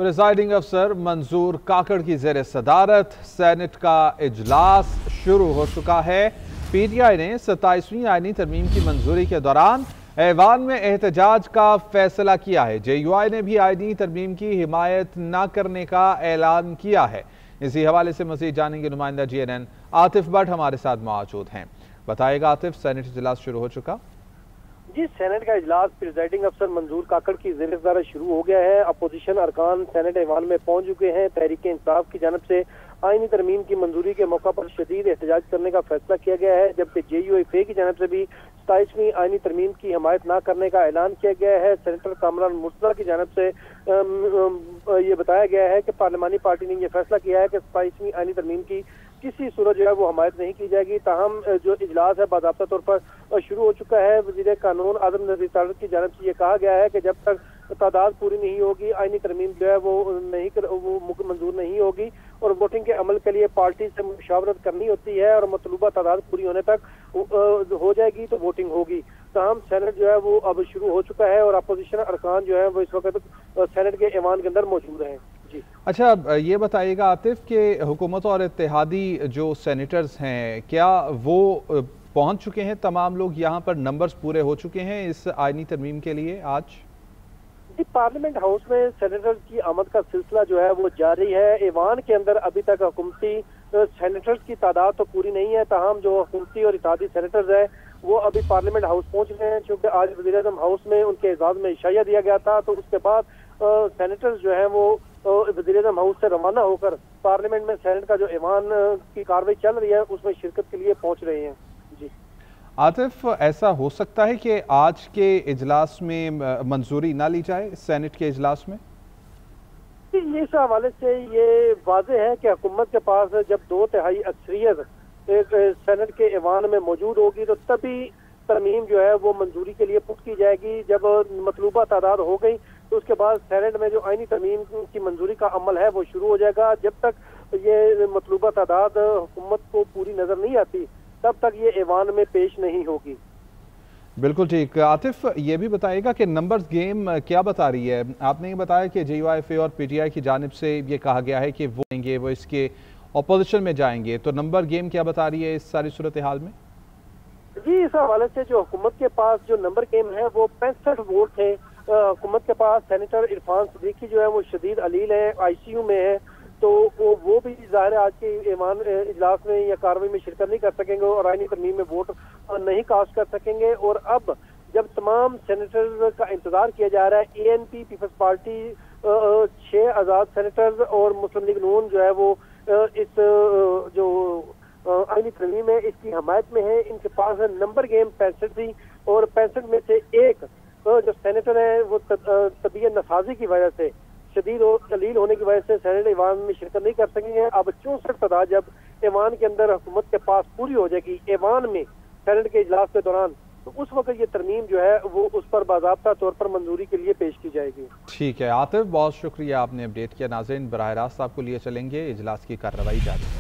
Presiding अफसर मंजूर काकड़ की जेर सदारत सेनेट का इजलास शुरू हो चुका है। पीटीआई ने 27वीं आईनी तरमीम की मंजूरी के दौरान ऐवान में एहतजाज का फैसला किया है। जेयूआई ने भी आईनी तरमीम की हिमायत न करने का ऐलान किया है। इसी हवाले से मजीद जानेंगे नुमाइंदा GNN आतिफ भट्ट हमारे साथ मौजूद हैं। बताएगा आतिफ, सेनेट इजलास शुरू हो चुका? जी, सेनेट का इजलास प्रिजाइडिंग अफसर मंजूर काकड़ की ज़ेर सदारत शुरू हो गया है। अपोजिशन अरकान सेनेट ऐवान में पहुंच चुके हैं। तहरीक इंसाफ की जानिब से आईनी तरमीम की मंजूरी के मौका पर शदीद एहतजाज करने का फैसला किया गया है, जबकि JUIF की जानिब से भी 27वीं आईनी तरमीम की हिमायत न करने का ऐलान किया गया है। सेनेटर कामरान मुर्तज़ा की जानिब से ये बताया गया है कि पार्लिमानी पार्टी ने यह फैसला किया है कि 27वीं आईनी तरमीम की किसी सूरत जो है वो हमायत नहीं की जाएगी। ताहम जो इजलास है बाज़ाब्ता तौर पर शुरू हो चुका है। वज़ीर कानून आज़म नज़ीर सादत की जानिब से ये कहा गया है कि जब तक तादाद पूरी नहीं होगी आईनी तरमीम जो है वो मंजूर नहीं होगी और वोटिंग के अमल के लिए पार्टी से मुशावरत करनी होती है और मतलूबा तादाद पूरी होने तक हो जाएगी तो वोटिंग होगी। ताहम सेनेट जो है वो अब शुरू हो चुका है और अपोजिशन अरकान जो है वो इस वक्त सेनेट के ऐवान के अंदर मौजूद हैं। जी अच्छा, ये बताइएगा आतिफ कि हुकूमत और इत्तेहादी जो सेनेटर्स हैं, क्या वो पहुंच चुके हैं? तमाम लोग यहाँ पर नंबर्स पूरे हो चुके हैं इस आईनी तरमीम के लिए आज? जी, पार्लियामेंट हाउस में सेनेटर्स की आमद का सिलसिला जो है वो जारी है। ऐवान के अंदर अभी तक हुकूमती सेनेटर्स की तादाद तो पूरी नहीं है, ताहम जो हुकूमती और इत्तेहादी सेनेटर्स है वो अभी पार्लियामेंट हाउस पहुंच रहे हैं। चूँकि आज वज़ीर-ए-आज़म हाउस में उनके एजाज में इशाया दिया गया था, तो उसके बाद सेनेटर्स जो है वो वज़ीर-ए-आज़म हाउस से रवाना होकर पार्लियामेंट में सेनेट का जो ऐवान की कार्रवाई चल रही है उसमें शिरकत के लिए पहुंच रहे हैं। जी आतिफ, ऐसा हो सकता है कि आज के इजलास में मंजूरी ना ली जाए सेनेट के इजलास में? इस हवाले से ये वाज़ेह है कि हुकूमत के पास जब 2/3 अक्सरियत सेनेट के ऐवान में मौजूद होगी तो तभी तरमीम जो है वो मंजूरी के लिए पुट की जाएगी। जब मतलूबा तादाद हो गई तो उसके बाद सेनेट में जो आईनी तरमीम की मंजूरी का अमल है वो शुरू हो जाएगा। जब तक ये मतलूबा तादाद हुकूमत को पूरी नजर नहीं आती तब तक ये ऐवान में पेश नहीं होगी। बिल्कुल ठीक। आतिफ, ये भी बताइएगा कि नंबर्स गेम क्या बता रही है? आपने ये बताया कि JUIF और PTI की जानिब से ये कहा गया है कि वो आएंगे, वो इसके अपोजिशन में जाएंगे, तो नंबर गेम क्या बता रही है इस सारी सूरत हाल में? जी, इस हवाले से जो हुकूमत के पास जो नंबर गेम है वो 65 वोट थे। हुकूमत के पास सेनेटर इरफान सिद्दीकी जो है वो शदीद अलील है, ICU में है, तो वो भी ज़ाहिर आज के ऐवान इजलास में या कार्रवाई में शिरकत नहीं कर सकेंगे और आईनी तरमीम में वोट नहीं कास्ट कर सकेंगे। और अब जब तमाम सेनेटर्स का इंतजार किया जा रहा है, ANP पीपल्स पार्टी 6 आज़ाद सेनेटर्स और मुस्लिम लीग नून जो है वो इस जो आईनी तरमीम है इसकी हमायत में है। इनके पास नंबर गेम 65 थी और 65 में से एक जो सेनेटर है वो तबीयत नसाजी की वजह से शदीद और दलील होने की वजह से सेनेट ऐवान में शिरकत नहीं कर सकेंगे। अब 64 तादाद जब ऐवान के अंदर हुकूमत के पास पूरी हो जाएगी ऐवान में सेनेट के इजलास के दौरान, तो उस वक्त ये तरमीम जो है वो उस पर बाज़ाब्ता तौर पर मंजूरी के लिए पेश की जाएगी। ठीक है आतिफ, बहुत शुक्रिया, आपने अपडेट किया। नाज़रीन, बराह रास्त आपको लिए चलेंगे, इजलास की कार्रवाई जारी है।